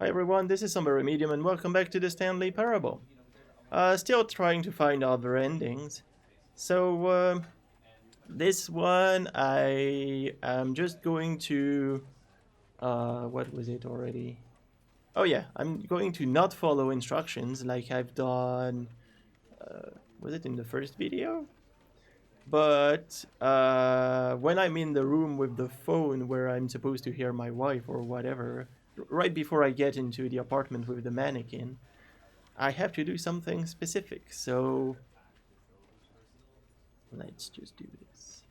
Hi everyone, this is Somber Remedyum and welcome back to the Stanley Parable. Still trying to find other endings. So, this one I am just going to... what was it already? Oh yeah, I'm going to not follow instructions like I've done... was it in the first video? But when I'm in the room with the phone where I'm supposed to hear my wife or whatever, right before I get into the apartment with the mannequin, I have to do something specific, so let's just do this.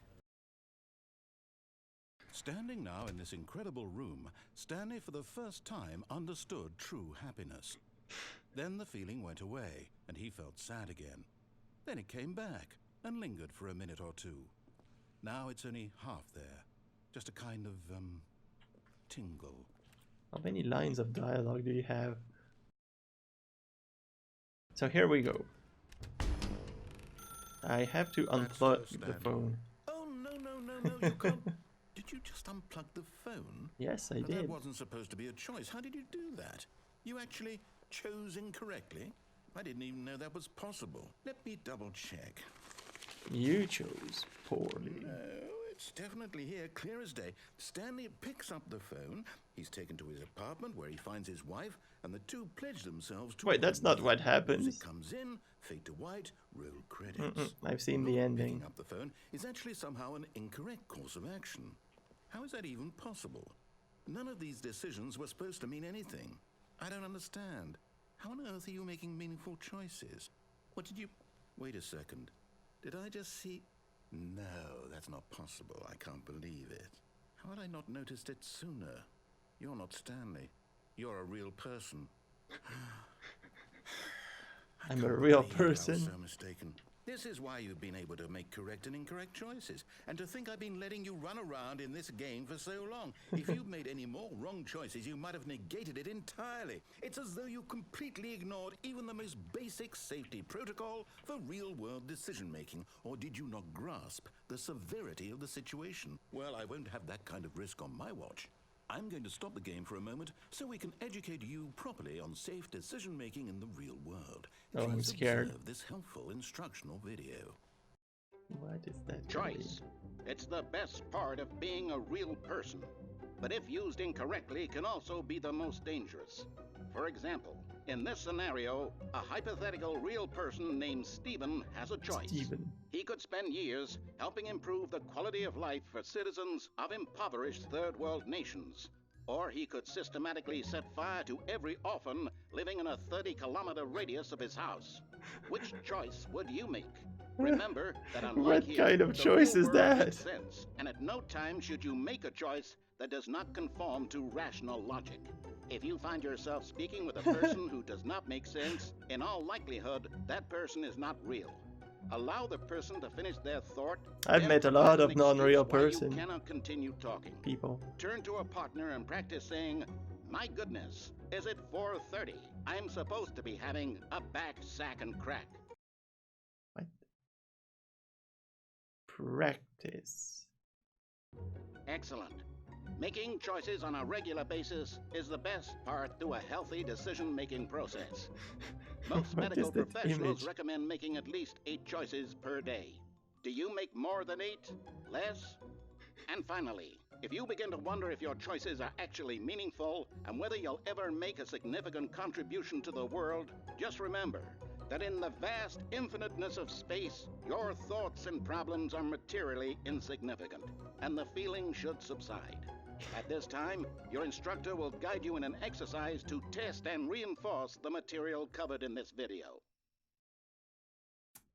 Standing now in this incredible room, Stanley for the first time understood true happiness. Then the feeling went away, and he felt sad again. Then it came back, and lingered for a minute or two. Now it's only half there, just a kind of, tingle. How many lines of dialogue do you have? So here we go. I have to unplug the phone. Oh, no, you can't. Did you just unplug the phone? Yes, I That did. wasn't supposed to be a choice. How did you do that? You actually chose incorrectly? I didn't even know that was possible. Let me double check. You chose poorly. No, it's definitely here, clear as day. Stanley picks up the phone. He's taken to his apartment where he finds his wife, and the two pledge themselves to... Wait, that's not what happens. Music comes in, fade to white, roll credits. I've seen the ending. Picking up the phone is actually somehow an incorrect course of action. How is that even possible? None of these decisions were supposed to mean anything. I don't understand. How on earth are you making meaningful choices? What did you... Wait a second. Did I just see... No, that's not possible. I can't believe it. How had I not noticed it sooner? You're not Stanley. You're a real person. I'm a real I was person. so mistaken. This is why you've been able to make correct and incorrect choices. And to think I've been letting you run around in this game for so long. If you'd made any more wrong choices, you might have negated it entirely. It's as though you completely ignored even the most basic safety protocol for real-world decision-making. Or did you not grasp the severity of the situation? Well, I won't have that kind of risk on my watch. I'm going to stop the game for a moment so we can educate you properly on safe decision-making in the real world. Oh, I'm Please scared. observe this helpful instructional video. What is that? Choice. It's the best part of being a real person, but if used incorrectly can also be the most dangerous. For example, in this scenario, a hypothetical real person named Stephen has a choice. Stephen. He could spend years helping improve the quality of life for citizens of impoverished third world nations. Or he could systematically set fire to every orphan living in a 30-kilometer radius of his house. Which choice would you make? Remember that unlike What here, kind of the choice real is world that? makes sense, and at no time should you make a choice that does not conform to rational logic. If you find yourself speaking with a person who does not make sense, in all likelihood, that person is not real. Allow the person to finish their thought. I've then met a provide lot an of non-real excuse why person you cannot continue talking. people. Turn to a partner and practice saying, "My goodness, is it 4:30? I'm supposed to be having a back, sack, and crack." What? Practice. Excellent. Making choices on a regular basis is the best part to a healthy decision-making process. Most What medical is that professionals image? recommend making at least 8 choices per day. Do you make more than 8? Less? And finally, if you begin to wonder if your choices are actually meaningful and whether you'll ever make a significant contribution to the world, just remember that in the vast infiniteness of space, your thoughts and problems are materially insignificant, and the feeling should subside. At this time, your instructor will guide you in an exercise to test and reinforce the material covered in this video.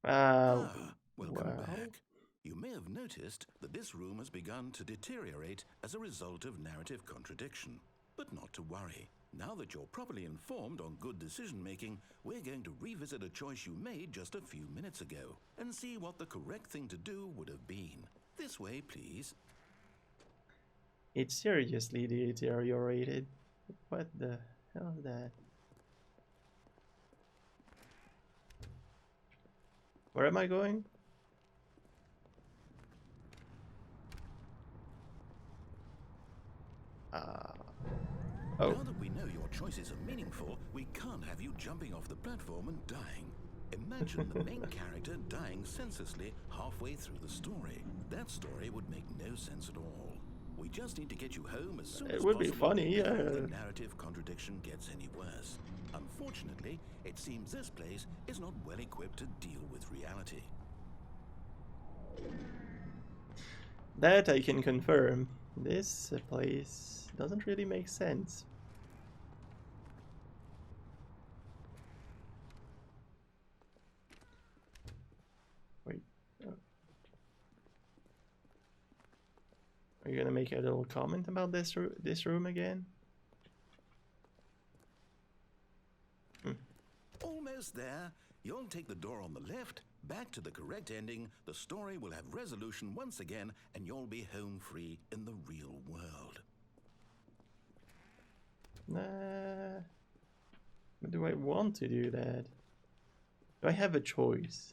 Welcome Wow. back. You may have noticed that this room has begun to deteriorate as a result of narrative contradiction. But not to worry. Now that you're properly informed on good decision-making, we're going to revisit a choice you made just a few minutes ago and see what the correct thing to do would have been. This way, please. It's seriously deteriorated. What the hell is that? Where am I going? Now that we know your choice choices are meaningful, we can't have you jumping off the platform and dying. Imagine the main character dying senselessly halfway through the story. That story would make no sense at all. We just need to get you home as soon as possible. It would be funny, before the narrative contradiction gets any worse. Unfortunately, it seems this place is not well equipped to deal with reality. That I can confirm. This place doesn't really make sense. Wait. Are you gonna make a little comment about this room again? Almost there. You'll take the door on the left, back to the correct ending, the story will have resolution once again, and you'll be home free in the real world. Nah. But do I want to do that? Do I have a choice?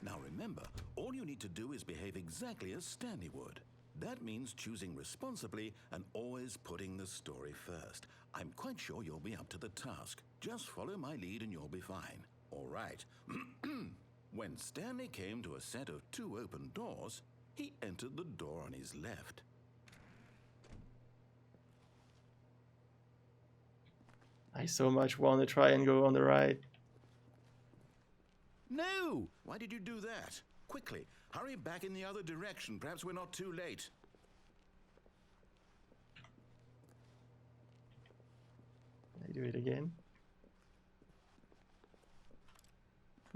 Now remember, all you need to do is behave exactly as Stanley would. That means choosing responsibly and always putting the story first. I'm quite sure you'll be up to the task. Just follow my lead and you'll be fine. All right. When Stanley came to a set of 2 open doors, he entered the door on his left. I so much want to try and go on the right. No! Why did you do that? Quickly, hurry back in the other direction. Perhaps we're not too late. Can I do it again?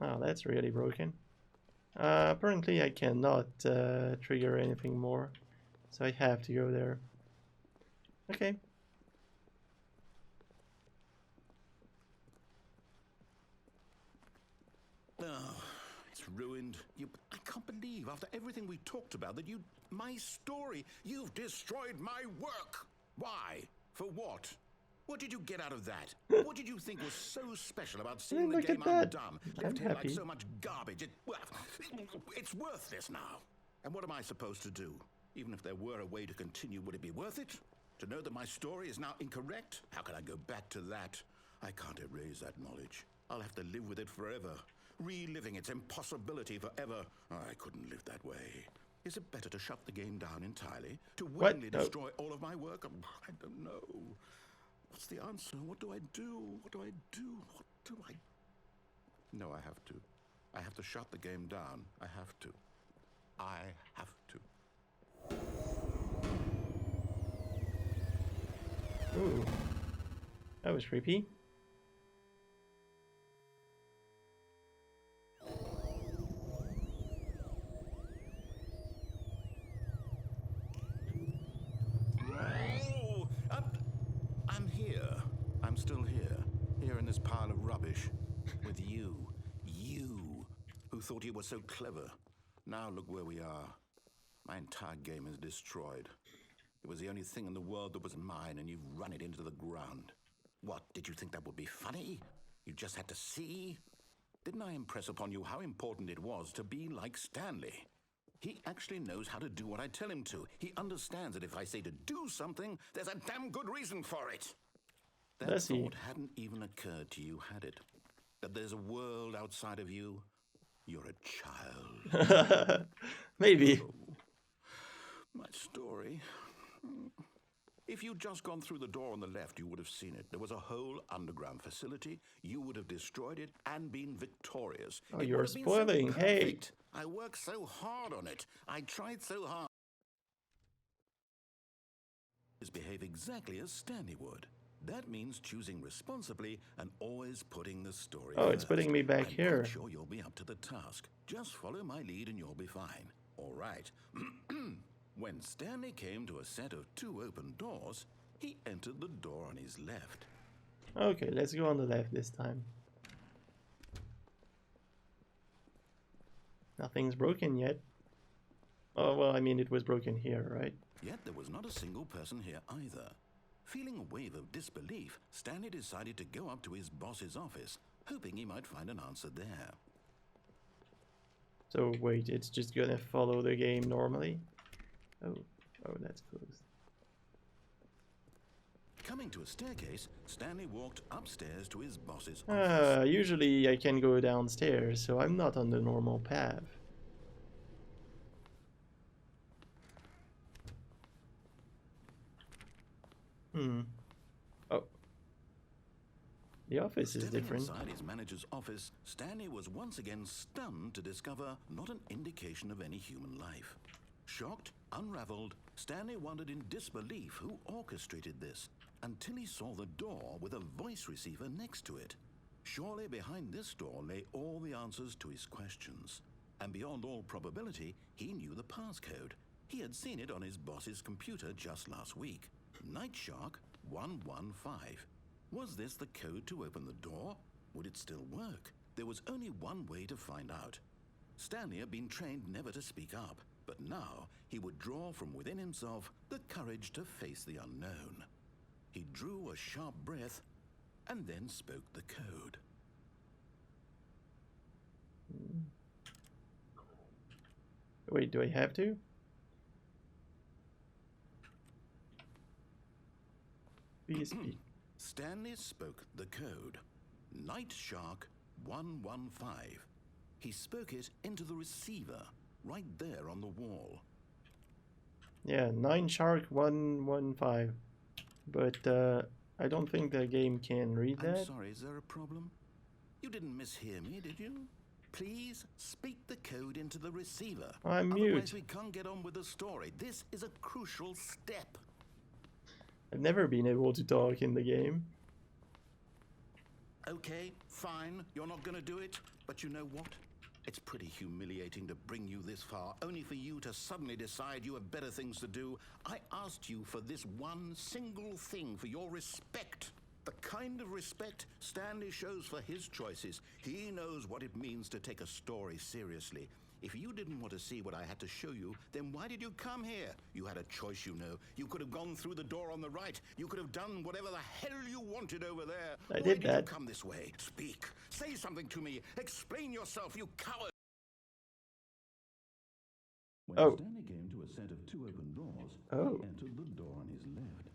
Oh, that's really broken. Apparently I cannot trigger anything more, so I have to go there. Okay. Oh, it's ruined. I can't believe, after everything we talked about, that my story, you've destroyed my work. Why? For what? What did you get out of that? What did you think was so special about seeing the game undone? Left here like so much garbage. It's worthless now. And what am I supposed to do? Even if there were a way to continue, would it be worth it? To know that my story is now incorrect? How can I go back to that? I can't erase that knowledge. I'll have to live with it forever. Reliving its impossibility forever. I couldn't live that way. Is it better to shut the game down entirely? To willingly destroy all of my work? I don't know. What's the answer? What do I do? What do I do? What do I... No, I have to. I have to shut the game down. I have to. I have to. Ooh. That was creepy. I'm here. I'm still here. Here in this pile of rubbish. With you. You. Who thought you were so clever. Now look where we are. My entire game is destroyed. It was the only thing in the world that was mine, and you've run it into the ground. What, did you think that would be funny? You just had to see? Didn't I impress upon you how important it was to be like Stanley? He actually knows how to do what I tell him to. He understands that if I say to do something, there's a damn good reason for it. That thought hadn't even occurred to you, had it? That there's a world outside of you? You're a child. Maybe. Oh, my story. If you'd just gone through the door on the left, you would have seen it. There was a whole underground facility. You would have destroyed it and been victorious. Oh, you're spoiling. Hey. I worked so hard on it. I tried so hard. Behave exactly as Stanley would. That means choosing responsibly and always putting the story Oh, first. it's putting me back here. I'm sure you'll be up to the task. Just follow my lead and you'll be fine. All right. When Stanley came to a set of 2 open doors, he entered the door on his left. Okay, let's go on the left this time. Nothing's broken yet. Oh, well, I mean, it was broken here, right? Yet there was not a single person here either. Feeling a wave of disbelief, Stanley decided to go up to his boss's office, hoping he might find an answer there. So wait, it's just gonna follow the game normally? Oh, that's closed. Coming to a staircase, Stanley walked upstairs to his boss's office. Usually I can go downstairs, so I'm not on the normal path. Oh. The office is different. Inside his manager's office, Stanley was once again stunned to discover not an indication of any human life. Shocked, unraveled, Stanley wondered in disbelief who orchestrated this, until he saw the door with a voice receiver next to it. Surely behind this door lay all the answers to his questions. And beyond all probability, he knew the passcode. He had seen it on his boss's computer just last week. Nightshark 115. Was this the code to open the door? Would it still work? There was only one way to find out. Stanley had been trained never to speak up, but now he would draw from within himself the courage to face the unknown. He drew a sharp breath and then spoke the code. Wait, do I have to? Please speak. Stanley spoke the code. Nightshark 115. He spoke it into the receiver, right there on the wall. Yeah, Nightshark 115. But I don't think the game can read that. I'm sorry, is there a problem? You didn't mishear me, did you? Please speak the code into the receiver. I'm Otherwise, mute. we can't get on with the story. This is a crucial step. I've never been able to talk in the game. Okay, fine, you're not gonna do it, but you know what? It's pretty humiliating to bring you this far, only for you to suddenly decide you have better things to do. I asked you for this one single thing, for your respect. The kind of respect Stanley shows for his choices. He knows what it means to take a story seriously. If you didn't want to see what I had to show you, then why did you come here? You had a choice, you know. You could have gone through the door on the right. You could have done whatever the hell you wanted over there. I Why did that. you come this way? Speak. Say something to me. Explain yourself, you coward. When Stanley came to a set of two open doors, he entered the door on his left.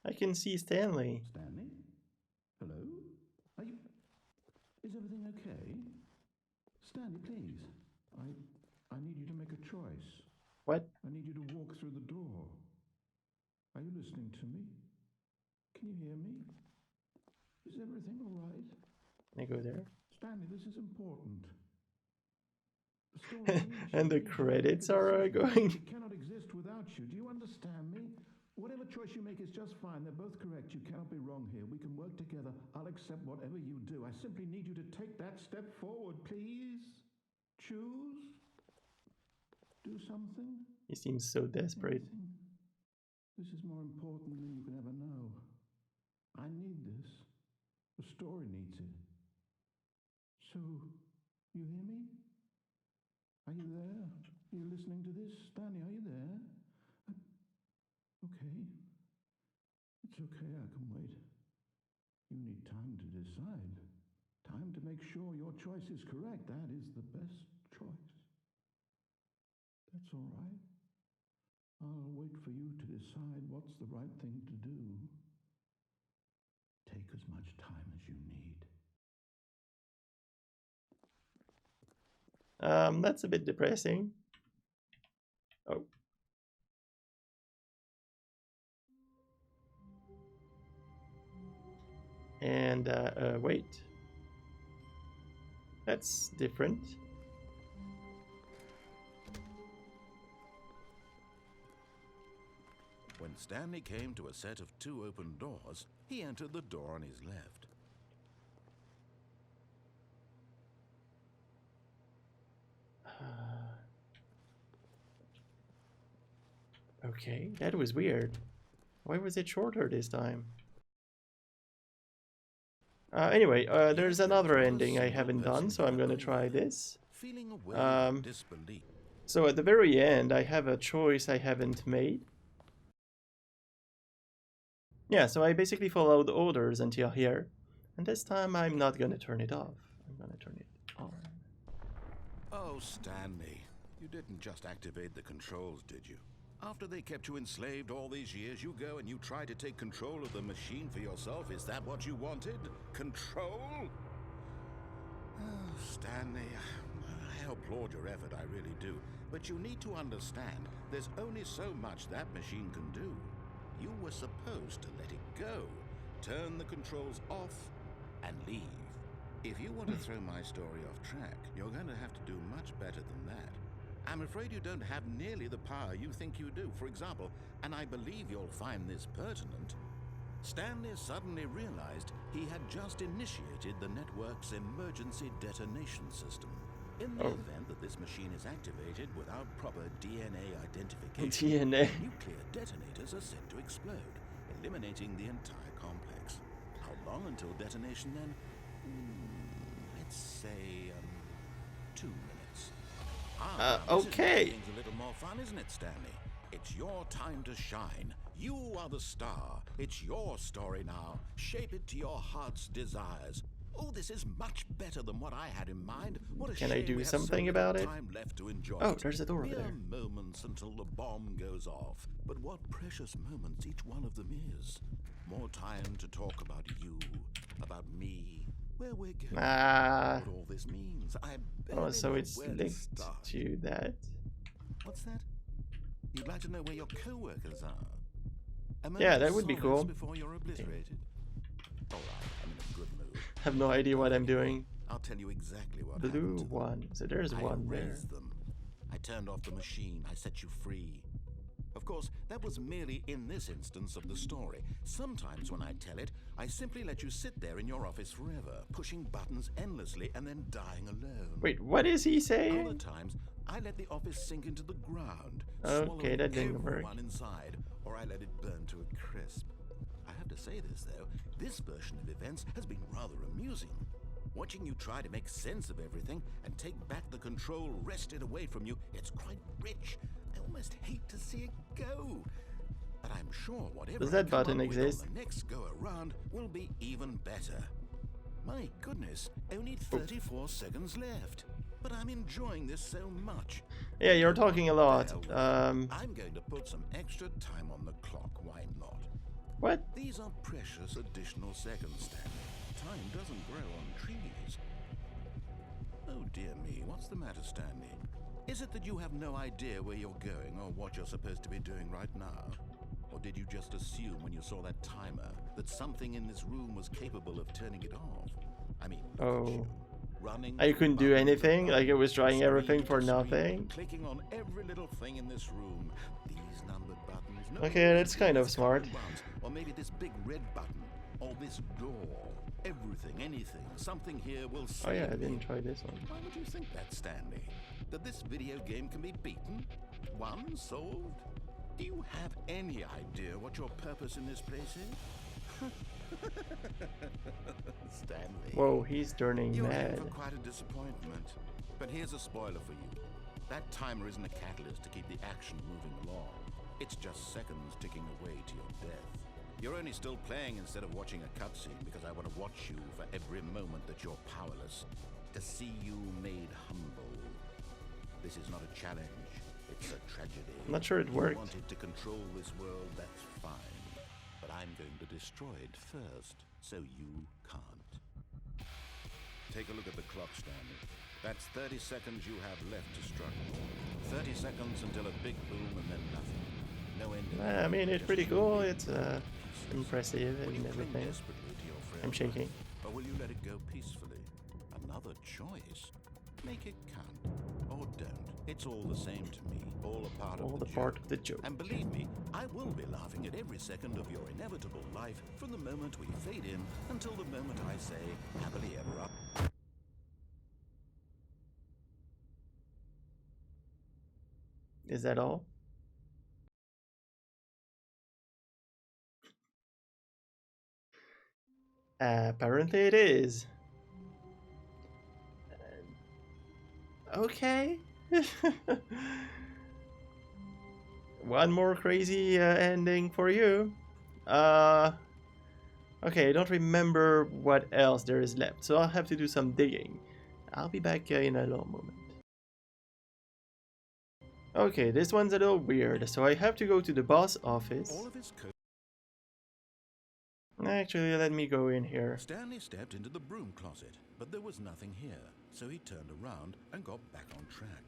I can see Stanley. Stanley? Hello? Are you... Is everything okay? Stanley, please. I need you to make a choice. What? I need you to walk through the door. Are you listening to me? Can you hear me? Is everything all right? Can I go there? Stanley, this is important. The story needs And the you. credits are going. It cannot exist without you. Do you understand me? Whatever choice you make is just fine. They're both correct. You cannot be wrong here. We can work together. I'll accept whatever you do. I simply need you to take that step forward, please. Choose. Do something. He seems so desperate. Anything. This is more important than you can ever know. I need this. The story needs it. So, you hear me? Are you there? Are you listening to this? Stanley, are you there? Okay. It's okay, I can wait. You need time to decide. Time to make sure your choice is correct. That is the best choice. That's all right. I'll wait for you to decide what's the right thing to do. Take as much time as you need. That's a bit depressing. Oh. And, wait. That's different. When Stanley came to a set of two open doors, he entered the door on his left. Okay, that was weird. Why was it shorter this time? Anyway, there's another ending I haven't done, so I'm gonna try this. Feeling a wave of disbelief. So at the very end, I have a choice I haven't made. Yeah, so I basically followed orders until here. And this time I'm not gonna turn it off. I'm gonna turn it on. Oh, Stanley, you didn't just activate the controls, did you? After they kept you enslaved all these years, you go and you try to take control of the machine for yourself? Is that what you wanted? Control? Oh, Stanley, I applaud your effort, I really do. But you need to understand, there's only so much that machine can do. You were supposed to let it go, turn the controls off, and leave. If you want to throw my story off track, you're going to have to do much better than that. I'm afraid you don't have nearly the power you think you do. For example, and I believe you'll find this pertinent, Stanley suddenly realized he had just initiated the network's emergency detonation system. In the event that this machine is activated without proper DNA identification, nuclear detonators are set to explode, eliminating the entire complex. How long until detonation then? Let's say 2 minutes. Okay. This is a little more fun, isn't it, Stanley? It's your time to shine. You are the star. It's your story now. Shape it to your heart's desires. Oh, this is much better than what I had in mind. What a Can shame I do we have something so about little it? time left to enjoy Oh, it. there's a door over Mere there. moments until the bomb goes off. But what precious moments each one of them is. More time to talk about you, about me, where we're going, what all this means. I Oh, barely so know it's where to linked start. to that. What's that? You'd like to know where your co-workers are? A Yeah, moment that of would be solace cool. Before you're obliterated. All right, I'm in a good mood. Have no idea what I'm doing. I'll tell you exactly what Blue happened to them. one. So there's I one there. erased them. I turned off the machine. I set you free. Of course, that was merely in this instance of the story. Sometimes when I tell it, I simply let you sit there in your office forever, pushing buttons endlessly and then dying alone. Wait, what is he Other saying? times, I let the office sink into the ground, Okay, swallowing that didn't work. everyone inside, or I let it burn to a crisp. I have to say this, though. This version of events has been rather amusing. Watching you try to make sense of everything and take back the control wrested away from you, it's quite rich. I almost hate to see it go. But I'm sure whatever Does I that come button up with exist? on the next go around will be even better. My goodness, only 34 seconds left. But I'm enjoying this so much. Yeah, you're talking a lot. I'm going to put some extra time on the clock, why not? What? These are precious additional seconds, Stanley. Time doesn't grow on trees. Oh dear me, what's the matter, Stanley? Is it that you have no idea where you're going or what you're supposed to be doing right now? Or did you just assume when you saw that timer that something in this room was capable of turning it off? I mean, look at you. Running I couldn't do buttons anything? and Like it was trying screen everything to for screen, nothing? clicking on every little thing in this room. These numbered buttons. No, Okay, that's kind of these smart. colored ones. Or maybe this big red button. Or this door. Everything, anything. Something here will save Oh yeah, I me. didn't try this one. Why would you think that, Stanley? That this video game can be beaten? Won? Solved? Do you have any idea what your purpose in this place is? Stanley. Whoa, he's turning You're in mad. for quite a disappointment. But here's a spoiler for you. That timer isn't a catalyst to keep the action moving along. It's just seconds ticking away to your death. You're only still playing instead of watching a cutscene because I want to watch you for every moment that you're powerless. To see you made humble. This is not a challenge. It's a tragedy. I'm not sure it You worked. wanted to control this world, that's fine. But I'm going to destroy it first, so you can't. Take a look at the clock, Stanley. That's 30 seconds you have left to struggle. 30 seconds until a big boom and then nothing. No ending. I mean, it's pretty cool. It's impressive Will you and cling everything. desperately to your frail I'm shaking. life, or will you let it go peacefully? Another choice. Make it count, or don't. It's all the same to me. All a part All of the the part joke. of the joke. And believe me, I will be laughing at every second of your inevitable life from the moment we fade in until the moment I say happily ever after. Is that all? Apparently it is. Okay. One more crazy ending for you. Okay, I don't remember what else there is left, so I'll have to do some digging. I'll be back in a little moment. Okay, this one's a little weird, so I have to go to the boss office. All of his Actually, let me go in here. Stanley stepped into the broom closet, but there was nothing here, so he turned around and got back on track.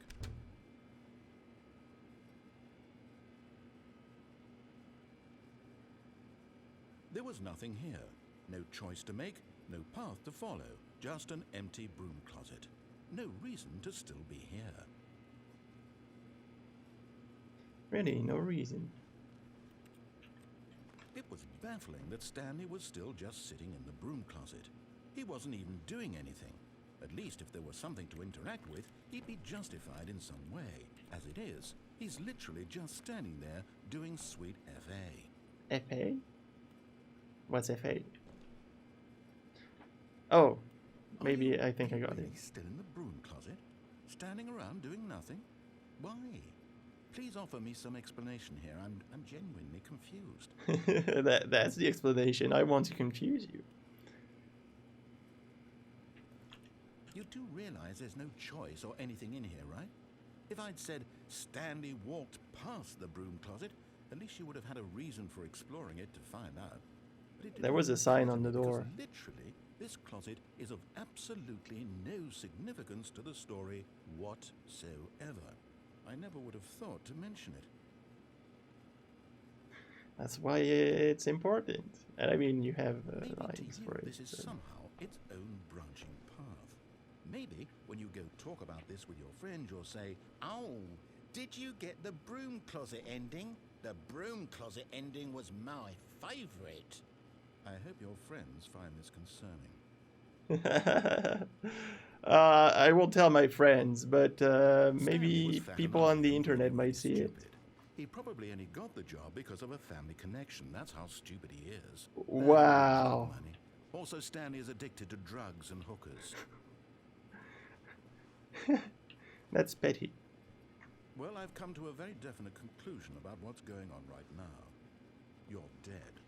There was nothing here. No choice to make, no path to follow, just an empty broom closet. No reason to still be here. Really, no reason. It was baffling that Stanley was still just sitting in the broom closet. He wasn't even doing anything. At least if there was something to interact with, he'd be justified in some way. As it is, he's literally just standing there doing sweet FA. FA? What's FA? Oh, maybe I think I got it. He's still in the broom closet, standing around doing nothing? Why? Please offer me some explanation here. I'm genuinely confused. That's the explanation. I want to confuse you. You do realize there's no choice or anything in here, right? If I'd said Stanley walked past the broom closet, at least you would have had a reason for exploring it to find out. But There was a sign on the because door. literally, this closet is of absolutely no significance to the story whatsoever. I never would have thought to mention it. That's why it's important. And I mean, you have Maybe to lines you, for it. this is So. somehow its own branching path. Maybe when you go talk about this with your friend, you'll say, "Oh, did you get the broom closet ending? The broom closet ending was my favorite." I hope your friends find this concerning. I will tell my friends, but Stanley was maybe fat people enough on the and internet really might see it. stupid. He probably only got the job because of a family connection. That's how stupid he is. Wow. Money. Also, Stanley is addicted to drugs and hookers. That's petty. Well, I've come to a very definite conclusion about what's going on right now. You're dead.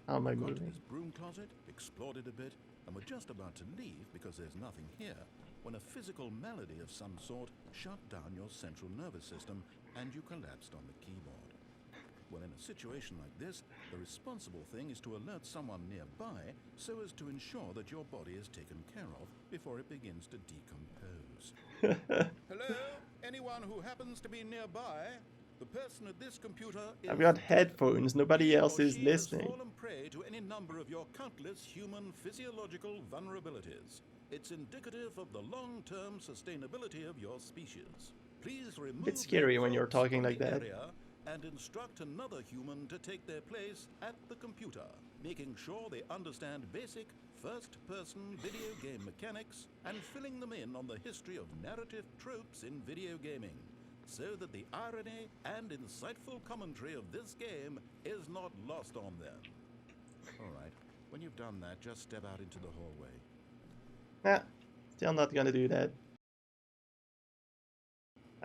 How am I Got to moving? this broom closet, explored it a bit, and were just about to leave because there's nothing here, when a physical malady of some sort shut down your central nervous system and you collapsed on the keyboard. Well, in a situation like this, the responsible thing is to alert someone nearby so as to ensure that your body is taken care of before it begins to decompose. Hello? Anyone who happens to be nearby? The person at this computer is I've got dead. headphones. Nobody He or else is she has listening. fallen prey to any number of your countless human physiological vulnerabilities. It's indicative of the long-term sustainability of your species. Please remove Bit scary their when you're cloaks talking from like the that. area and instruct another human to take their place at the computer, making sure they understand basic first-person video game mechanics and filling them in on the history of narrative tropes in video gaming, so that the irony and insightful commentary of this game is not lost on them. All right, when you've done that, just step out into the hallway. Nah, still not gonna do that.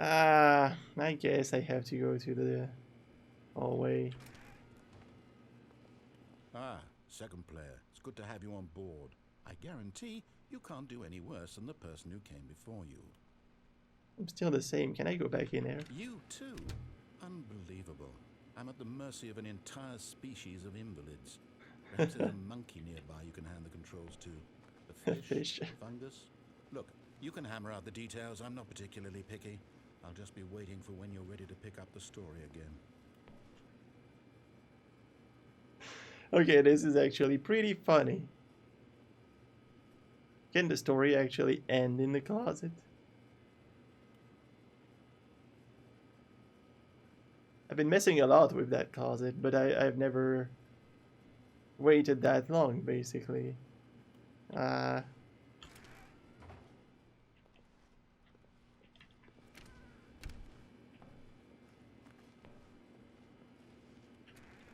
I guess I have to go to the hallway. Ah, second player, it's good to have you on board. I guarantee you can't do any worse than the person who came before you. I'm still the same. Can I go back in there? You too? Unbelievable. I'm at the mercy of an entire species of invalids. Perhaps there's a monkey nearby you can hand the controls to. A fish? Fish. Fungus? Look, you can hammer out the details. I'm not particularly picky. I'll just be waiting for when you're ready to pick up the story again. Okay, this is actually pretty funny. Can the story actually end in the closet? I've been messing a lot with that closet, but I've never waited that long, basically.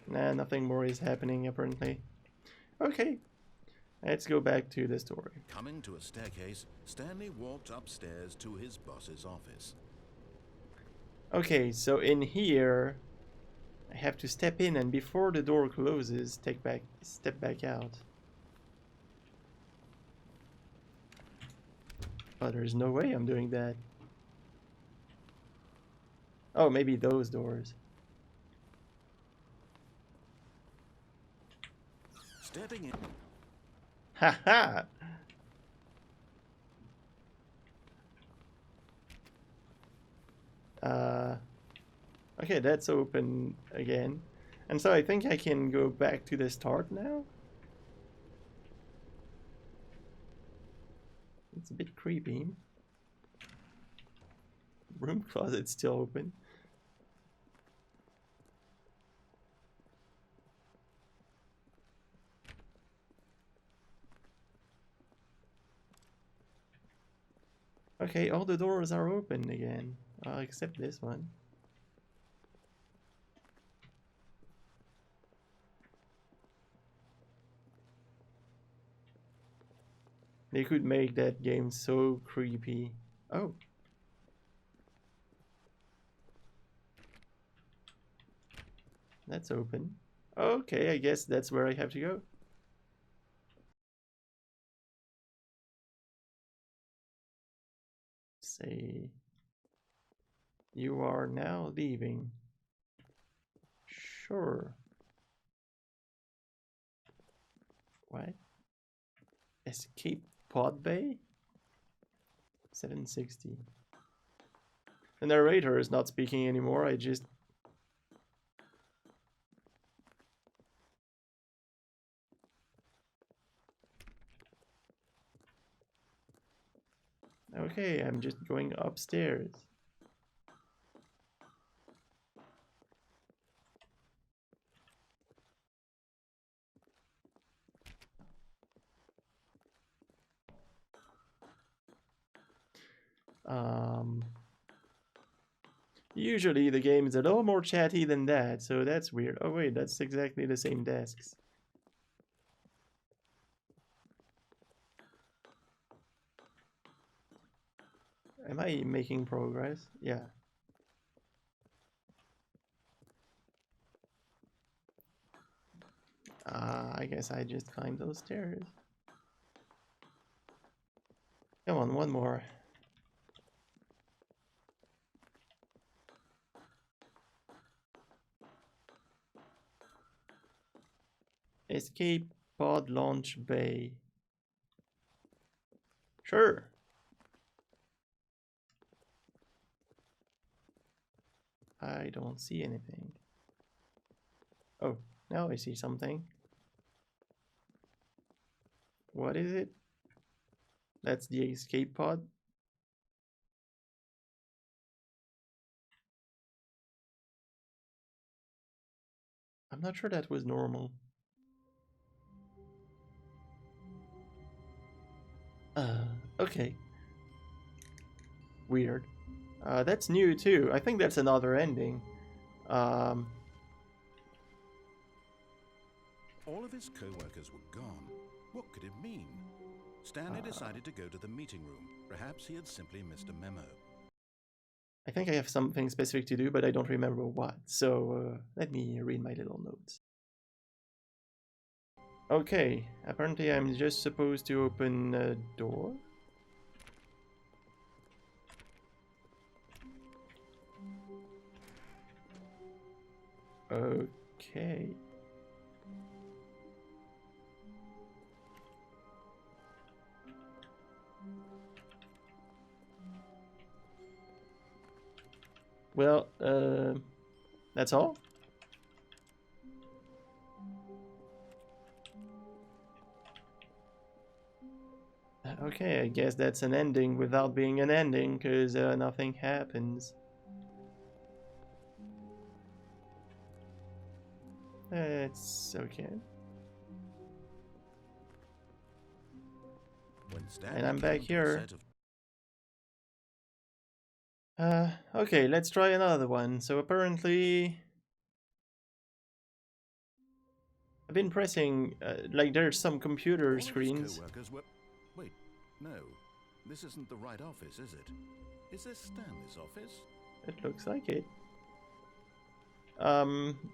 Nah, nothing more is happening, apparently. Okay, let's go back to the story. Coming to a staircase, Stanley walked upstairs to his boss's office. Okay, so in here, I have to step in, and before the door closes, step back out. Oh, there's no way I'm doing that. Oh, maybe those doors. Stepping in. Haha! Okay, that's open again. And so I think I can go back to the start now? It's a bit creepy. Room closet's still open. Okay, all the doors are open again. Except this one. They could make that game so creepy. Oh. That's open. Okay, I guess that's where I have to go. Say, you are now leaving. Sure. What? Escape pod bay? 760. The narrator is not speaking anymore. I just... Okay, I'm just going upstairs. Usually the game is a little more chatty than that, so that's weird. Oh wait, that's exactly the same desks. Am I making progress? Yeah. I guess I just climbed those stairs. Come on, one more. Escape pod launch bay. Sure. I don't see anything. Oh, now I see something. What is it? That's the escape pod. I'm not sure that was normal. Okay. Weird. That's new too. I think that's another ending. Um, All of his co-workers were gone. What could it mean? Stanley decided to go to the meeting room. Perhaps he had simply missed a memo. I think I have something specific to do, but I don't remember what. So let me read my little notes. Okay, apparently I'm just supposed to open a door. Okay. Well, that's all? Okay, I guess that's an ending without being an ending, because nothing happens. It's okay. And I'm back here. Okay, let's try another one. So apparently... I've been pressing, like there's some computer screens. Wait, no. This isn't the right office, is it? Is this Stanley's office? It looks like it.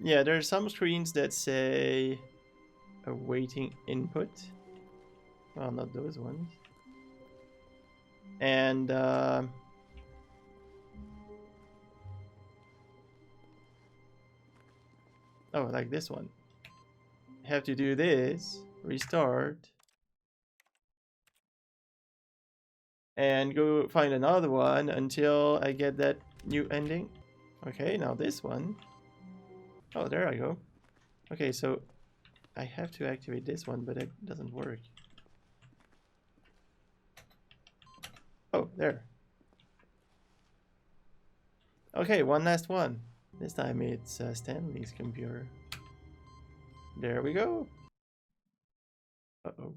Yeah, there's some screens that say awaiting input. Well, not those ones. And Oh, like this one. Have to do this, restart, and go find another one until I get that new ending. Okay, now this one. Oh, there I go. Okay, so I have to activate this one, but it doesn't work. Oh, there. Okay, one last one. This time it's Stanley's computer. There we go. Uh-oh.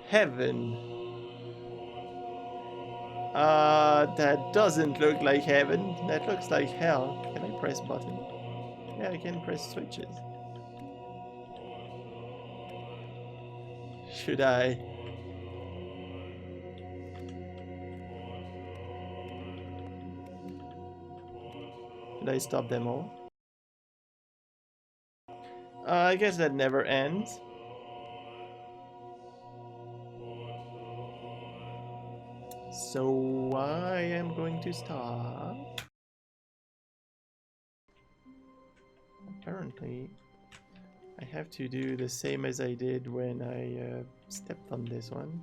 Heaven. That doesn't look like heaven. That looks like hell. Can I press button? Yeah, I can press switches. Should I? Should I stop them all? I guess that never ends. So I am going to stop. Apparently, I have to do the same as I did when I stepped on this one.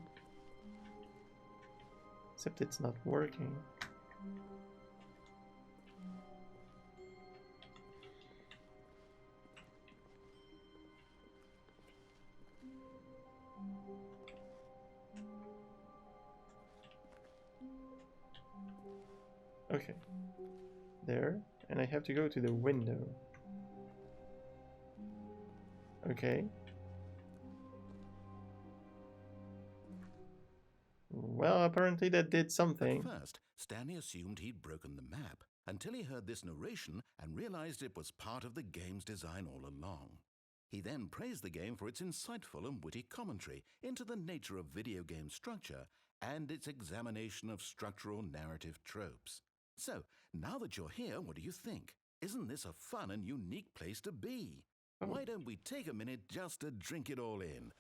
Except it's not working. Okay. There. And I have to go to the window. Okay. Well, apparently that did something. At first, Stanley assumed he'd broken the map until he heard this narration and realized it was part of the game's design all along. He then praised the game for its insightful and witty commentary into the nature of video game structure and its examination of structural narrative tropes. So, now that you're here, what do you think? Isn't this a fun and unique place to be? Oh. Why don't we take a minute just to drink it all in?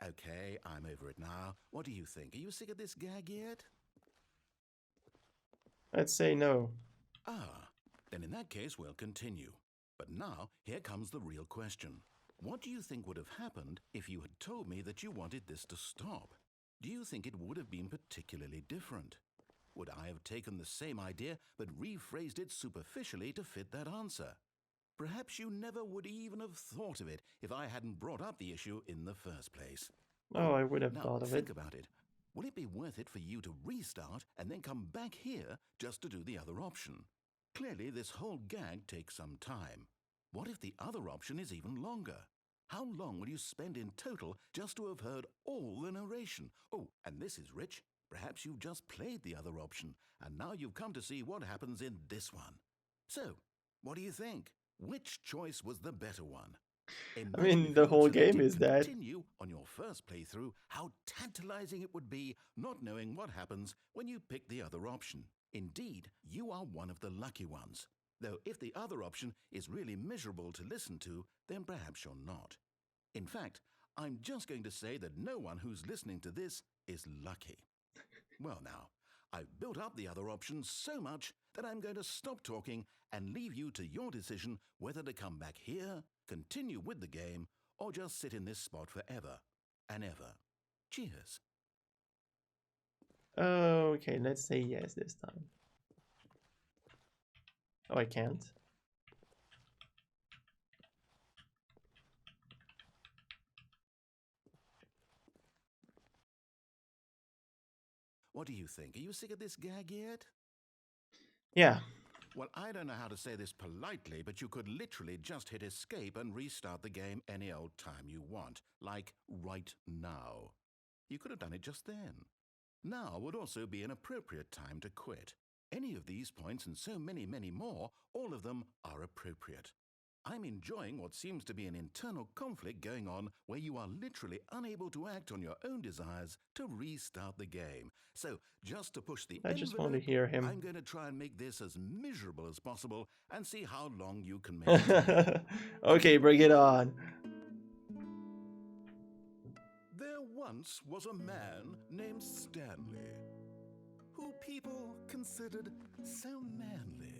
Okay, I'm over it now. What do you think? Are you sick of this gag yet? Let's say no. Ah, then in that case, we'll continue. But now, here comes the real question. What do you think would have happened if you had told me that you wanted this to stop? Do you think it would have been particularly different? Would I have taken the same idea but rephrased it superficially to fit that answer? Perhaps you never would even have thought of it if I hadn't brought up the issue in the first place. Oh, I would have Now, thought of think it. about it. Will it be worth it for you to restart and then come back here just to do the other option? Clearly, this whole gag takes some time. What if the other option is even longer? How long will you spend in total just to have heard all the narration? Oh, and this is rich. Perhaps you've just played the other option, and now you've come to see what happens in this one. So, what do you think? Which choice was the better one? I mean, the whole game is that. Continue on your first playthrough how tantalizing it would be not knowing what happens when you pick the other option. Indeed, you are one of the lucky ones. Though if the other option is really miserable to listen to, then perhaps you're not. In fact, I'm just going to say that no one who's listening to this is lucky. Well now, I've built up the other option so much that I'm going to stop talking and leave you to your decision whether to come back here, continue with the game, or just sit in this spot forever and ever. Cheers. Okay, let's say yes this time. Oh, I can't. What do you think? Are you sick of this gag yet? Yeah. Well, I don't know how to say this politely, but you could literally just hit escape and restart the game any old time you want, like right now. You could have done it just then. Now would also be an appropriate time to quit. Any of these points and so many, many more, all of them are appropriate. I'm enjoying what seems to be an internal conflict going on where you are literally unable to act on your own desires to restart the game. So, just to push the I just want to envelope, hear him. I'm going to try and make this as miserable as possible and see how long you can make it. Okay, bring it on. There once was a man named Stanley who people considered so manly.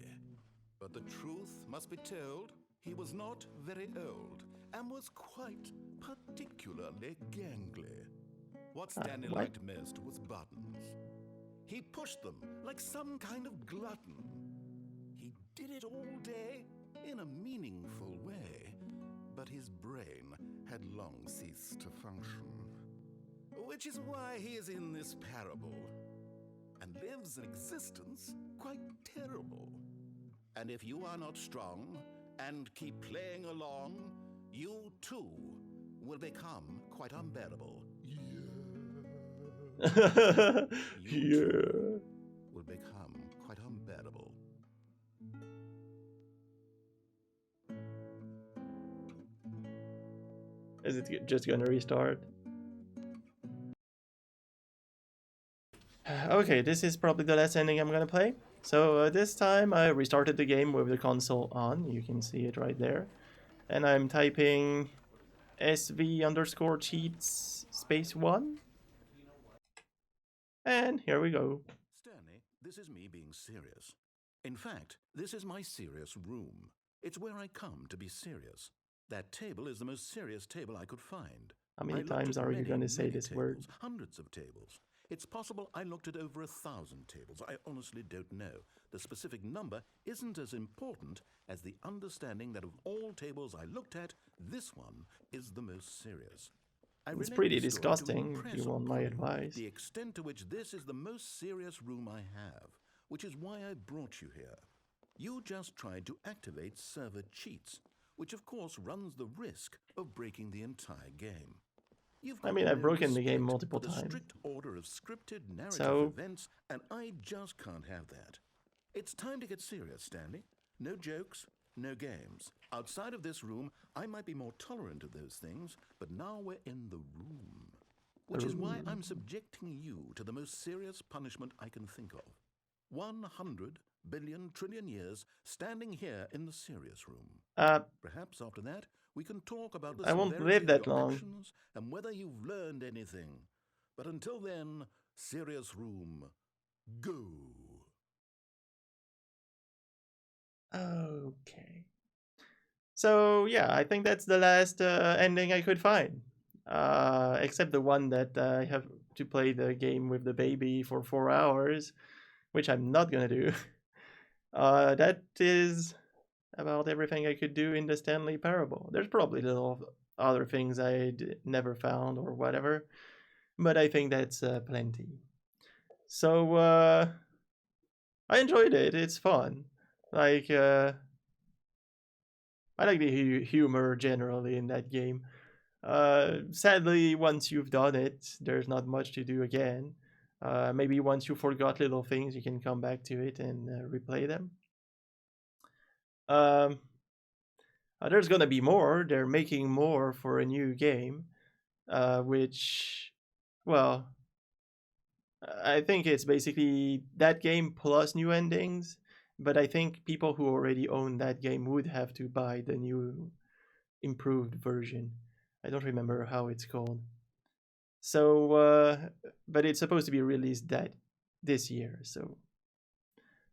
But the truth must be told, he was not very old and was quite particularly gangly. What Stanley what? liked most was buttons. He pushed them like some kind of glutton. He did it all day in a meaningful way, but his brain had long ceased to function. Which is why he is in this parable, and lives an existence quite terrible. And if you are not strong and keep playing along, you too will become quite unbearable. Yeah. Will become quite unbearable. Is it just gonna restart? Okay, this is probably the last ending I'm gonna play. So this time I restarted the game with the console on. You can see it right there. And I'm typing SV_cheats space 1. And here we go. Stanley, this is me being serious. In fact, this is my serious room. It's where I come to be serious. That table is the most serious table I could find. How many I looked times at are you many, gonna say many this tables, word? Hundreds of tables. It's possible I looked at over 1,000 tables. I honestly don't know. The specific number isn't as important as the understanding that of all tables I looked at, this one is the most serious. I It's relate pretty this story to disgusting, if impress you want my upon you advice. the extent to which this is the most serious room I have, which is why I brought you here. You just tried to activate server cheats, which of course runs the risk of breaking the entire game. I mean, I've no broken the game respect multiple for the times. strict order of scripted narrative So- events, and I just can't have that. It's time to get serious, Stanley. No jokes, no games. Outside of this room, I might be more tolerant of those things, but now we're in the room. Which is why I'm subjecting you to the most serious punishment I can think of. 100 billion trillion years standing here in the serious room. Perhaps after that, we can talk about the I won't severity live of that your long. actions and whether you've learned anything. But until then, serious room, go. Okay. So yeah, I think that's the last ending I could find. Except the one that I have to play the game with the baby for 4 hours, which I'm not gonna do. That is about everything I could do in the Stanley Parable. There's probably little other things I never found or whatever, but I think that's plenty. So I enjoyed it. It's fun. Like I like the humor generally in that game. Sadly, once you've done it, there's not much to do again. Maybe once you forgot little things, you can come back to it and replay them. There's gonna be more. They're making more for a new game, which, well, I think it's basically that game plus new endings. But I think people who already own that game would have to buy the new improved version. I don't remember how it's called. So, but it's supposed to be released this year, so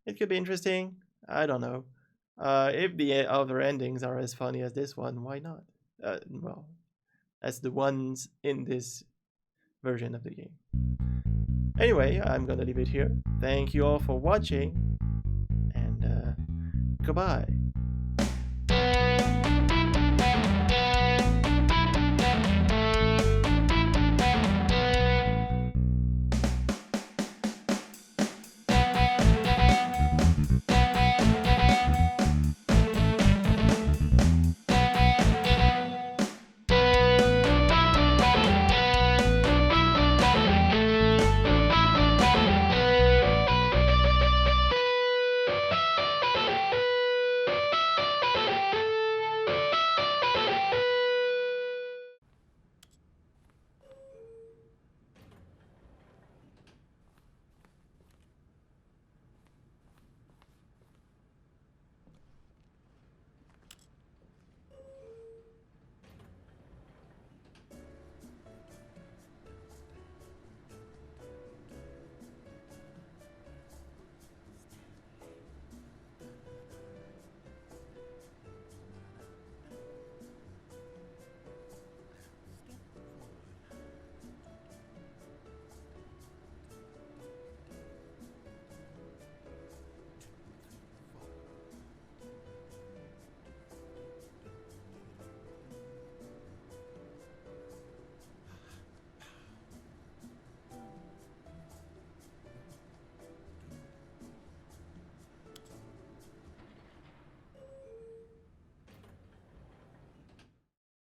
it could be interesting. I don't know. If the other endings are as funny as this one, why not? Well, as the ones in this version of the game. Anyway, I'm gonna leave it here. Thank you all for watching, and goodbye.